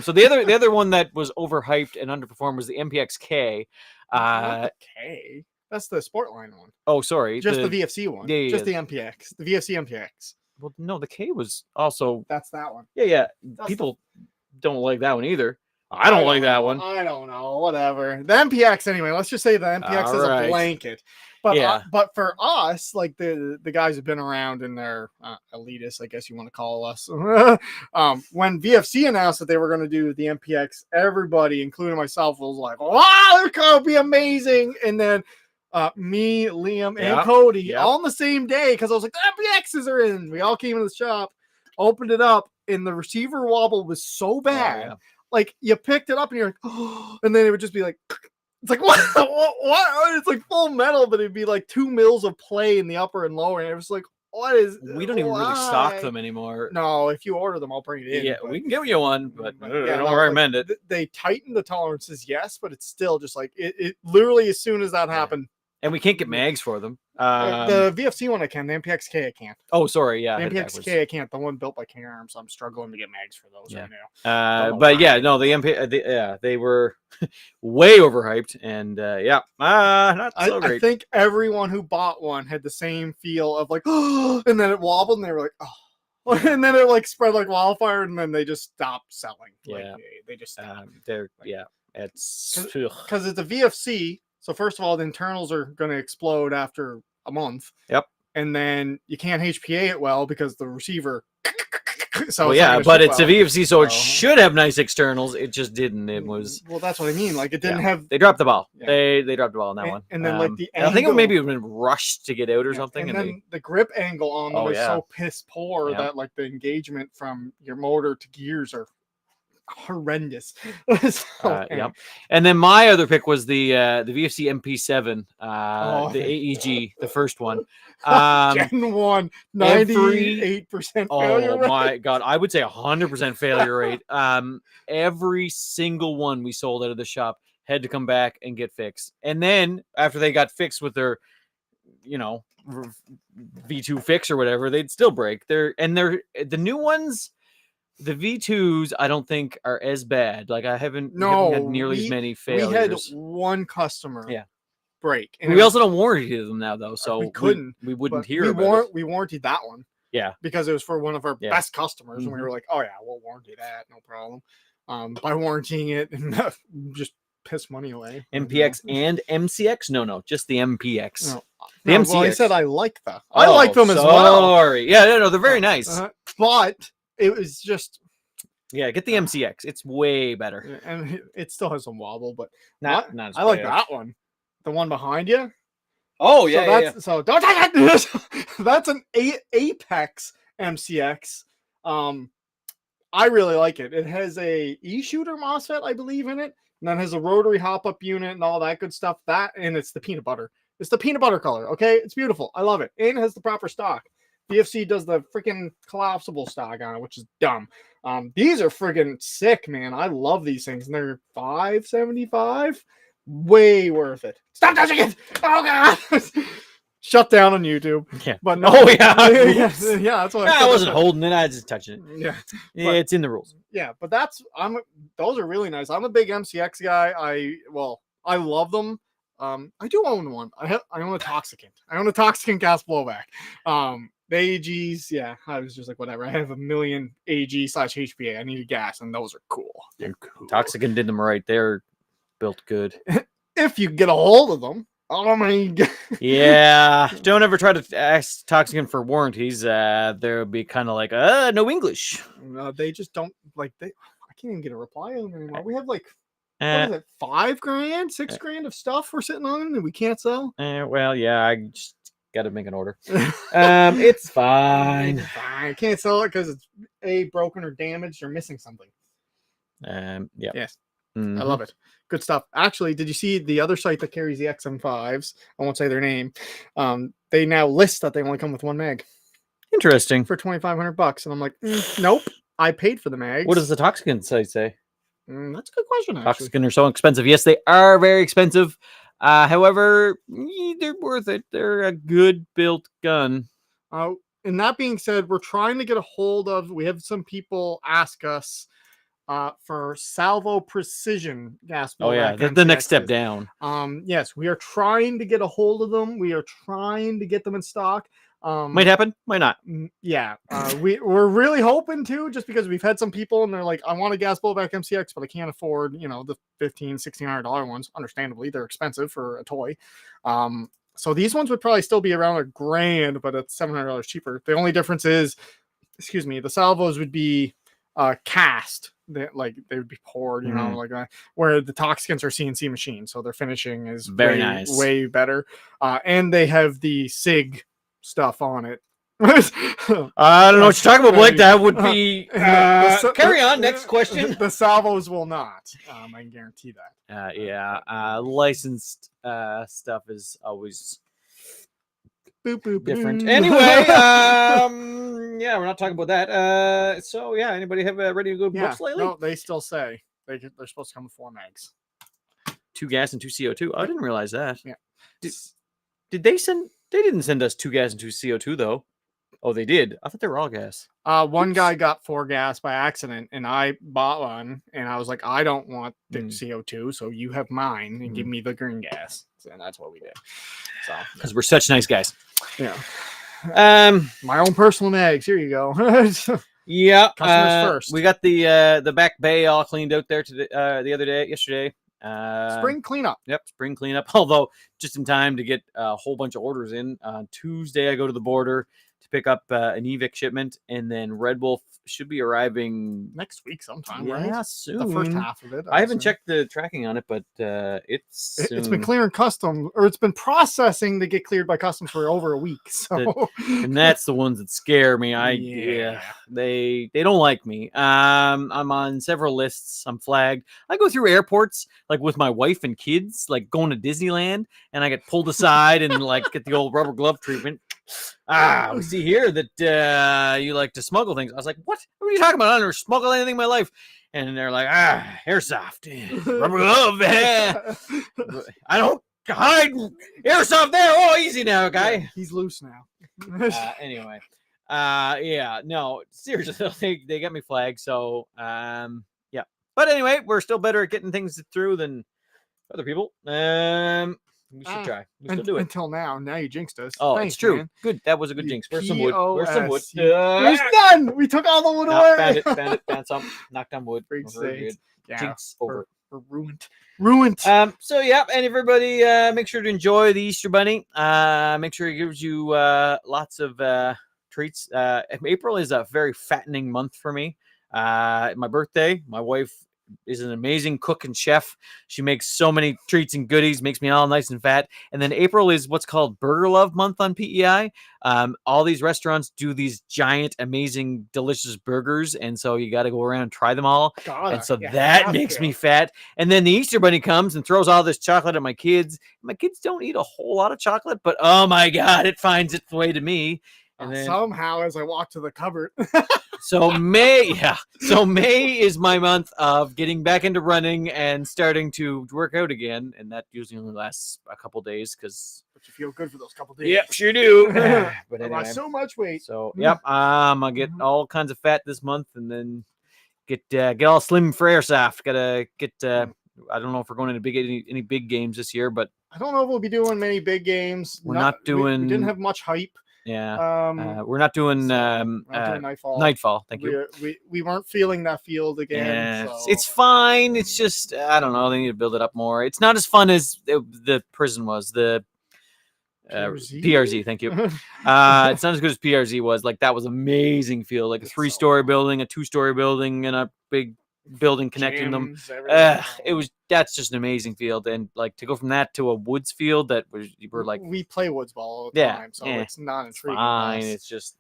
Speaker 1: So the other one that was overhyped and underperformed was the MPX-K.
Speaker 2: Not the K. That's the Sportline one.
Speaker 1: Oh, sorry.
Speaker 2: Just the VFC one.
Speaker 1: Yeah,
Speaker 2: Just the MPX. The VFC MPX.
Speaker 1: Well, no, the K was also.
Speaker 2: That's that one.
Speaker 1: Yeah.
Speaker 2: That's
Speaker 1: People don't like that one either. I don't like that one.
Speaker 2: I don't know. Whatever. The MPX anyway. Let's just say the MPX is a blanket. But
Speaker 1: Yeah.
Speaker 2: But for us, like the guys have been around and they're elitists, I guess you want to call us. When VFC announced that they were going to do the MPX, everybody, including myself, was like, "Wow, they're going to be amazing!" And then me, Liam, and Cody all on the same day because I was like, "The MPXs are in." We all came into the shop, opened it up, and the receiver wobble was so bad.
Speaker 1: Oh, yeah.
Speaker 2: Like you picked it up and you're like, oh, and then it would just be like, it's like what? It's like full metal, but it'd be like 2 mils of play in the upper and lower, and it was like, what is?
Speaker 1: We don't even really stock them anymore.
Speaker 2: No, if you order them, I'll bring it in.
Speaker 1: Yeah, we can give you one, but I don't
Speaker 2: no,
Speaker 1: recommend
Speaker 2: like,
Speaker 1: it.
Speaker 2: They tighten the tolerances, yes, but it's still just like it literally as soon as that happened.
Speaker 1: And we can't get mags for them.
Speaker 2: The VFC one I can, the MPX-K I can't.
Speaker 1: Oh, sorry, yeah.
Speaker 2: The MPX-K I can't. The one built by King Arms, I'm struggling to get mags for those right now.
Speaker 1: But yeah, no, they were way overhyped, and not so great.
Speaker 2: I think everyone who bought one had the same feel of like, oh, and then it wobbled, and they were like, oh, and then it like spread like wildfire, and then they just stopped selling.
Speaker 1: Yeah,
Speaker 2: like, they just stopped.
Speaker 1: it's
Speaker 2: because it's a VFC. So first of all, the internals are going to explode after a month.
Speaker 1: Yep.
Speaker 2: And then you can't HPA it well because the receiver. So
Speaker 1: well, yeah, but it's a VFC, so it should have nice externals. It just didn't. It was.
Speaker 2: Well, that's what I mean. Like it didn't have.
Speaker 1: They dropped the ball.
Speaker 2: Yeah.
Speaker 1: They dropped the ball on that one.
Speaker 2: And then like the
Speaker 1: angle, I think it maybe been rushed to get out or something.
Speaker 2: And then the grip angle on them is so piss poor that like the engagement from your motor to gears are horrendous. So,
Speaker 1: Yep.
Speaker 2: anyway.
Speaker 1: And then my other pick was the VFC MP7,
Speaker 2: Oh,
Speaker 1: the AEG, the first one.
Speaker 2: Gen 1, 98% failure
Speaker 1: Oh
Speaker 2: rate.
Speaker 1: my god, I would say 100% failure rate. Every single one we sold out of the shop had to come back and get fixed. And then after they got fixed with their, V2 fix or whatever, they'd still break. They're the new ones. The V2s, I don't think are as bad. Like I haven't had nearly as many failures.
Speaker 2: We had one customer break.
Speaker 1: And we also don't warranty them now, though, so
Speaker 2: we couldn't.
Speaker 1: We wouldn't hear about it.
Speaker 2: We warranted that one.
Speaker 1: Yeah,
Speaker 2: because it was for one of our best customers,
Speaker 1: Mm-hmm.
Speaker 2: and we were like, "Oh yeah, we'll warranty that, no problem." By warranting it, and just piss money away.
Speaker 1: MPX and MCX? No, just the MPX.
Speaker 2: No,
Speaker 1: the MCX.
Speaker 2: Well, I said I like them. I like them as well.
Speaker 1: Sorry, yeah, no, they're very nice.
Speaker 2: But it was just.
Speaker 1: Yeah, get the MCX. It's way better,
Speaker 2: and it still has some wobble, but
Speaker 1: not as
Speaker 2: I like that one. The one behind you.
Speaker 1: Oh
Speaker 2: yeah, so don't take it. That's an Apex MCX. I really like it. It has a E-shooter MOSFET, I believe, in it, and then has a rotary hop-up unit and all that good stuff. And it's the peanut butter. It's the peanut butter color. Okay, it's beautiful. I love it, and it has the proper stock. VFC does the freaking collapsible stock on it, which is dumb. These are freaking sick, man. I love these things, and they're $575. Way worth it. Stop touching it! Oh god! Shut down on YouTube.
Speaker 1: Yeah.
Speaker 2: But no.
Speaker 1: Oh yeah.
Speaker 2: Yeah, that's what
Speaker 1: I wasn't holding it. I was just touching it.
Speaker 2: Yeah.
Speaker 1: But, it's in the rules.
Speaker 2: Yeah, but those are really nice. I'm a big MCX guy. I love them. I do own one. I own a Toxicant. I own a Toxicant gas blowback. The AGs, yeah, I was just like, whatever. I have a million AG/HPA. I need a gas, and those are cool. They're cool.
Speaker 1: Toxicant did them right. They're built good.
Speaker 2: If you get a hold of them. Oh my god.
Speaker 1: Yeah. Don't ever try to ask Toxicant for warranties. They'll be kind of like, no English.
Speaker 2: They just don't I can't even get a reply on them anymore. We have like what is it, $5,000, $6,000 of stuff we're sitting on and we can't sell.
Speaker 1: Well, yeah, I just got to make an order. It's fine.
Speaker 2: It's fine. I can't sell it because it's broken or damaged or missing something.
Speaker 1: Yeah.
Speaker 2: Yes.
Speaker 1: Mm-hmm.
Speaker 2: I love it. Good stuff. Actually, did you see the other site that carries the XM5s? I won't say their name. They now list that they only come with one mag.
Speaker 1: Interesting.
Speaker 2: For $2,500, and I'm like, nope. I paid for the mags.
Speaker 1: What does the Toxicant site say?
Speaker 2: That's a good question. Actually,
Speaker 1: Toxicant are so expensive. Yes, they are very expensive. However, they're worth it. They're a good built gun.
Speaker 2: And that being said, we're trying to get a hold of. We have some people ask us for Salvo Precision gas.
Speaker 1: Oh yeah, the next step down.
Speaker 2: Yes, we are trying to get a hold of them. We are trying to get them in stock.
Speaker 1: Might happen, might not.
Speaker 2: Yeah, we're really hoping to, just because we've had some people and they're like, I want a gas blowback MCX, but I can't afford, the $1,500-$1,600 ones. Understandably, they're expensive for a toy. So these ones would probably still be around $1,000, but it's $700 cheaper. The only difference is, the salvos would be cast. They would be poured, where the Toxicants are CNC machines, so their finishing is
Speaker 1: very nice,
Speaker 2: way better. And they have the SIG stuff on it.
Speaker 1: I don't know what you're talking about, Blake. That would be carry on. Next question.
Speaker 2: The salvos will not. I can guarantee that.
Speaker 1: Licensed stuff is always different.
Speaker 2: Boop.
Speaker 1: Anyway, we're not talking about that. So yeah, anybody have ready to go books lately? No,
Speaker 2: they still say they're supposed to come with 4 mags.
Speaker 1: 2 gas and 2 CO2. I didn't realize that.
Speaker 2: Yeah.
Speaker 1: Did they send? They didn't send us 2 gas and 2 CO2 though. Oh, they did. I thought they were all gas.
Speaker 2: One guy got 4 gas by accident, and I bought one, and I was like, I don't want the CO2, so you have mine, and give me the green gas. And that's what we did. So,
Speaker 1: because we're such nice guys.
Speaker 2: Yeah. My own personal mags. Here you go.
Speaker 1: Yeah.
Speaker 2: Customers first.
Speaker 1: We got the back bay all cleaned out there today. Yesterday.
Speaker 2: Spring cleanup.
Speaker 1: Yep, spring cleanup. Although just in time to get a whole bunch of orders in. On Tuesday, I go to the border to pick up an Evic shipment, and then Red Wolf should be arriving
Speaker 2: next week sometime,
Speaker 1: yeah,
Speaker 2: right?
Speaker 1: soon.
Speaker 2: The first half of it.
Speaker 1: I haven't
Speaker 2: assume.
Speaker 1: checked the tracking on it, but it's soon.
Speaker 2: It's been clearing custom, or it's been processing to get cleared by customs for over a week. So,
Speaker 1: and that's the ones that scare me. They don't like me. I'm on several lists. I'm flagged. I go through airports like with my wife and kids, like going to Disneyland, and I get pulled aside and like get the old rubber glove treatment. We see here that you like to smuggle things. I was like, what are you talking about? I never smuggled anything in my life. And they're like, airsoft, rubber glove. I don't hide airsoft there. Oh, easy now, guy.
Speaker 2: Yeah, he's loose now.
Speaker 1: Anyway, no, seriously, they got me flagged. So, yeah. But anyway, we're still better at getting things through than other people. We should try. We still do it.
Speaker 2: Until now. Now you jinxed us.
Speaker 1: Oh,
Speaker 2: Thanks,
Speaker 1: it's true.
Speaker 2: man.
Speaker 1: Good. That was a good jinx. Where's some wood? Where's some wood?
Speaker 2: There's none. We took all the wood away.
Speaker 1: Found some. Knocked on wood.
Speaker 2: Great
Speaker 1: Very
Speaker 2: save.
Speaker 1: good.
Speaker 2: Yeah,
Speaker 1: Jinx over.
Speaker 2: we're ruined. Ruined.
Speaker 1: So yeah, and everybody make sure to enjoy the Easter Bunny. Make sure it gives you lots of treats. April is a very fattening month for me. My birthday, my wife is an amazing cook and chef. She makes so many treats and goodies, makes me all nice and fat. And then April is what's called Burger Love Month on PEI. All these restaurants do these giant, amazing, delicious burgers, and so you got to go around and try them all. And so that makes me fat. And then the Easter Bunny comes and throws all this chocolate at my kids. My kids don't eat a whole lot of chocolate, but oh my God, it finds its way to me. And then
Speaker 2: somehow, as I walk to the cupboard.
Speaker 1: So May is my month of getting back into running and starting to work out again, and that usually only lasts a couple days because
Speaker 2: you feel good for those couple days.
Speaker 1: Yep, sure do. But
Speaker 2: I
Speaker 1: anyway,
Speaker 2: lost so much weight.
Speaker 1: So yep, I'll get all kinds of fat this month, and then get all slim for airsoft. Gotta get. I don't know if we're going into any big games this year, but
Speaker 2: I don't know if we'll be doing many big games.
Speaker 1: We're not doing.
Speaker 2: We didn't have much hype.
Speaker 1: Yeah, we're not doing
Speaker 2: Nightfall.
Speaker 1: Nightfall. Thank you.
Speaker 2: We weren't feeling that field again.
Speaker 1: Yeah,
Speaker 2: so.
Speaker 1: it's fine. It's just I don't know. They need to build it up more. It's not as fun as the prison was. The PRZ. Thank you. It's not as good as PRZ was. Like that was amazing field. Like a 3-story building, a 2-story building, and a big building connecting them. That's just an amazing field, and like to go from that to a woods field that we're like
Speaker 2: we play woods ball all the time, so it's not intriguing.
Speaker 1: Fine, it's just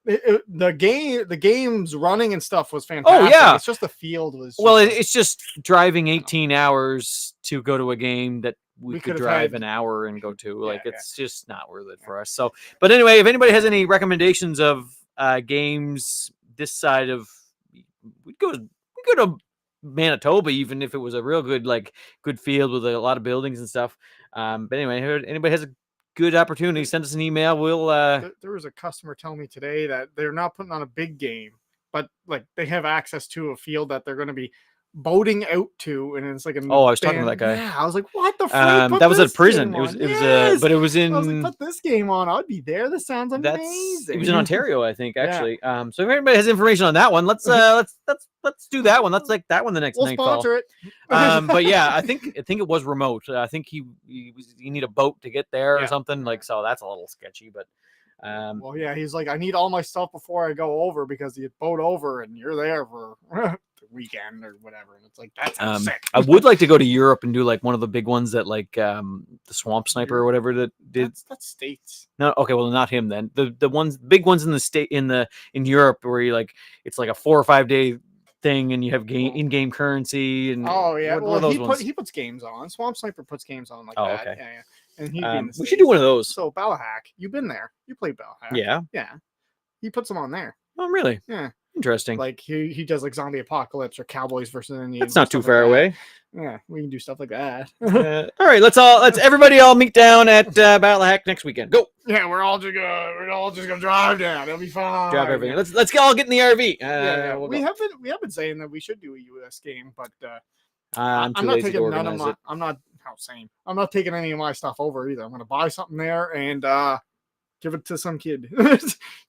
Speaker 2: the game's running and stuff was fantastic.
Speaker 1: Oh yeah,
Speaker 2: it's just the field was.
Speaker 1: Well, it's just driving 18 hours to go to a game that we could drive an hour and go to. Like it's just not worth it for us. So, but anyway, if anybody has any recommendations of games this side of, we'd go to Manitoba, even if it was a real good field with a lot of buildings and stuff. But anyway, anybody has a good opportunity, send us an email. We'll
Speaker 2: there was a customer telling me today that they're not putting on a big game, but like they have access to a field that they're going to be boating out to, and it's like I was
Speaker 1: talking to that guy.
Speaker 2: Yeah, I was like, what the
Speaker 1: frick? That was at prison. It was but it was in.
Speaker 2: I was like, put this game on. I'd be there. This sounds amazing.
Speaker 1: It was in Ontario, I think, actually. So if anybody has information on that one, let's do that one. Let's like that one the next night.
Speaker 2: We'll sponsor it.
Speaker 1: But yeah, I think it was remote. I think you need a boat to get there or something so that's a little sketchy, but.
Speaker 2: Well, yeah, he's like, I need all my stuff before I go over because you boat over and you're there for the weekend or whatever. And it's like, that's sick.
Speaker 1: I would like to go to Europe and do like one of the big ones that the Swamp Sniper or whatever that did.
Speaker 2: That's States.
Speaker 1: No, okay, well, not him then. The big ones in the state in Europe where you it's like a 4 or 5 day thing and you have in-game currency and
Speaker 2: he puts games on. Swamp Sniper puts games on that.
Speaker 1: Okay.
Speaker 2: Yeah. And
Speaker 1: we should do one of those.
Speaker 2: So Ballahack, you've been there. You played Ballahack.
Speaker 1: Yeah.
Speaker 2: He puts them on there.
Speaker 1: Oh, really?
Speaker 2: Yeah.
Speaker 1: Interesting.
Speaker 2: Like he does like Zombie Apocalypse or Cowboys versus Indians.
Speaker 1: That's not too far away.
Speaker 2: Yeah, we can do stuff like that.
Speaker 1: All right, let's everybody all meet down at Ballahack next weekend. Go.
Speaker 2: Yeah, we're all just gonna drive down. It'll be fun.
Speaker 1: Drive everything. Let's all get in the RV.
Speaker 2: We have been saying that we should do a US game, but
Speaker 1: I'm too lazy to organize it.
Speaker 2: I'm not taking any of my stuff over either. I'm gonna buy something there and give it to some kid.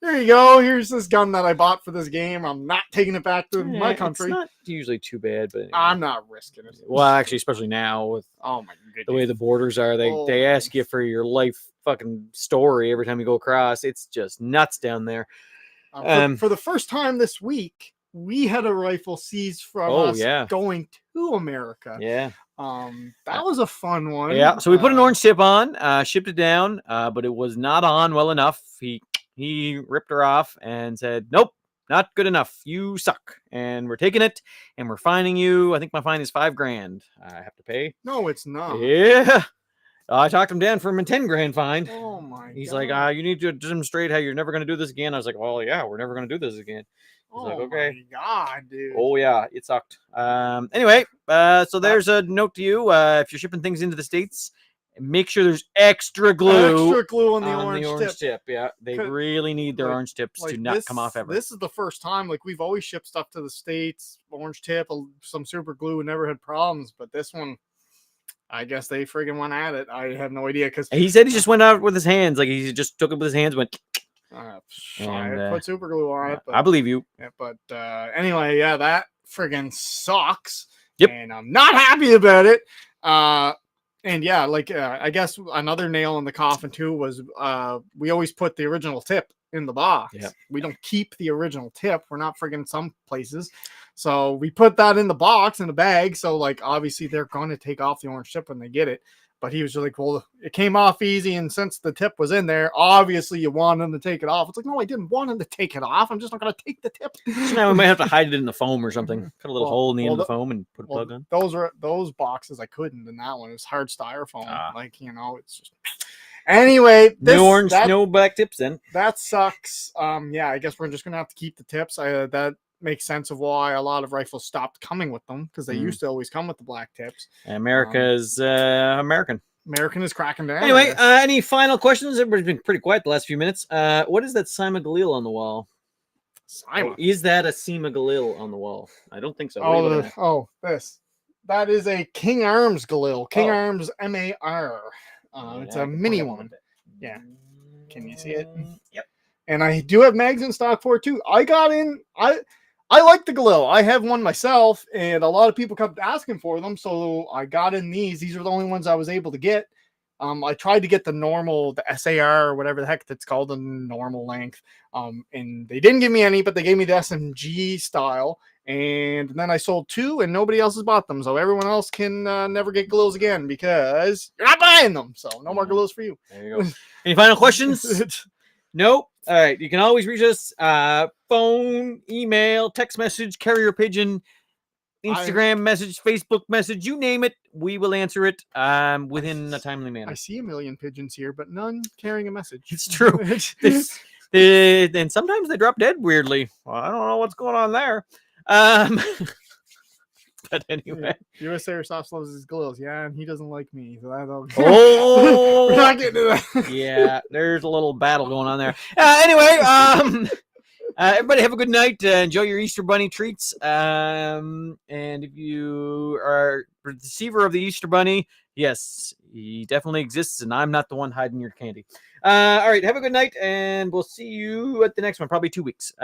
Speaker 2: Here you go. Here's this gun that I bought for this game. I'm not taking it back to my country.
Speaker 1: It's not usually too bad, but anyway.
Speaker 2: I'm not risking it.
Speaker 1: Well, actually, especially now with
Speaker 2: my goodness,
Speaker 1: the way the borders are, they ask you for your life fucking story every time you go across. It's just nuts down there.
Speaker 2: For the first time this week, we had a rifle seized from us going to America.
Speaker 1: Yeah.
Speaker 2: That was a fun one.
Speaker 1: Yeah. So we put an orange tip on, shipped it down, but it was not on well enough. He ripped her off and said, "Nope, not good enough. You suck, and we're taking it, and we're fining you. I think my fine is $5,000. I have to pay."
Speaker 2: No, it's not.
Speaker 1: Yeah. I talked him down from a 10 grand fine.
Speaker 2: Oh my
Speaker 1: He's
Speaker 2: God.
Speaker 1: like, you need to demonstrate how you're never going to do this again. I was like, well, yeah, we're never going to do this again. He's like, okay.
Speaker 2: My God, dude.
Speaker 1: Oh yeah, it sucked. Anyway, so there's a note to you. If you're shipping things into the States, make sure there's extra glue.
Speaker 2: Extra glue on the orange
Speaker 1: tip. Yeah, they really need their orange tips to not come off ever.
Speaker 2: This is the first time, like, we've always shipped stuff to the States, orange tip, some super glue, and never had problems. But this one, I guess they friggin' went at it. I have no idea, because
Speaker 1: he said he just went out with his hands, like he just took it with his hands, went.
Speaker 2: I put super glue on it. But,
Speaker 1: I believe you.
Speaker 2: Yeah, but anyway, yeah, that friggin' sucks.
Speaker 1: Yep.
Speaker 2: And I'm not happy about it. And yeah, like I guess another nail in the coffin too was we always put the original tip in the box.
Speaker 1: Yep.
Speaker 2: We don't keep the original tip. We're not friggin' some places. So we put that in the box, in the bag. So like obviously they're going to take off the orange tip when they get it. But he was just like, well, it came off easy, and since the tip was in there, obviously you want him to take it off. It's like, no, I didn't want him to take it off. I'm just not going to take the tip.
Speaker 1: So now we might have to hide it in the foam or something. Cut a little hole in the end of the foam and put a plug on.
Speaker 2: Those boxes I couldn't in that one. It was hard styrofoam. Like, it's just... Anyway,
Speaker 1: no black tips then.
Speaker 2: That sucks. Yeah, I guess we're just going to have to keep the tips. That makes sense of why a lot of rifles stopped coming with them, because they used to always come with the black tips.
Speaker 1: America's American
Speaker 2: is cracking down.
Speaker 1: Anyway, any final questions? Everybody's been pretty quiet the last few minutes. What is that Sima Galil on the wall? Is that a Sima Galil on the wall? I don't think so.
Speaker 2: That is a King Arms Galil. King Arms MAR. It's a mini one. Yeah. Can you see it?
Speaker 1: Yep.
Speaker 2: And I do have mags in stock for it too. I like the Galil. I have one myself, and a lot of people kept asking for them, so I got in these. These are the only ones I was able to get. I tried to get the normal, the SAR or whatever the heck that's called, the normal length. And they didn't give me any, but they gave me the SMG style. And then I sold 2, and nobody else has bought them. So everyone else can never get Galils again, because you're not buying them. So no more Galils for you.
Speaker 1: There you go. Any final questions? Nope. All right. You can always reach us phone, email, text message, carrier pigeon, Instagram message, Facebook message, you name it. We will answer it within a timely manner.
Speaker 2: I see a million pigeons here, but none carrying a message.
Speaker 1: It's true. And sometimes they drop dead weirdly. Well, I don't know what's going on there. But anyway,
Speaker 2: US Airsoft loves his Galils, and he doesn't like me. So
Speaker 1: we're
Speaker 2: not getting to that.
Speaker 1: Yeah, there's a little battle going on there. Anyway, everybody have a good night. Enjoy your Easter Bunny treats. And if you are a receiver of the Easter Bunny, yes, he definitely exists, and I'm not the one hiding your candy. All right, have a good night, and we'll see you at the next one, probably 2 weeks.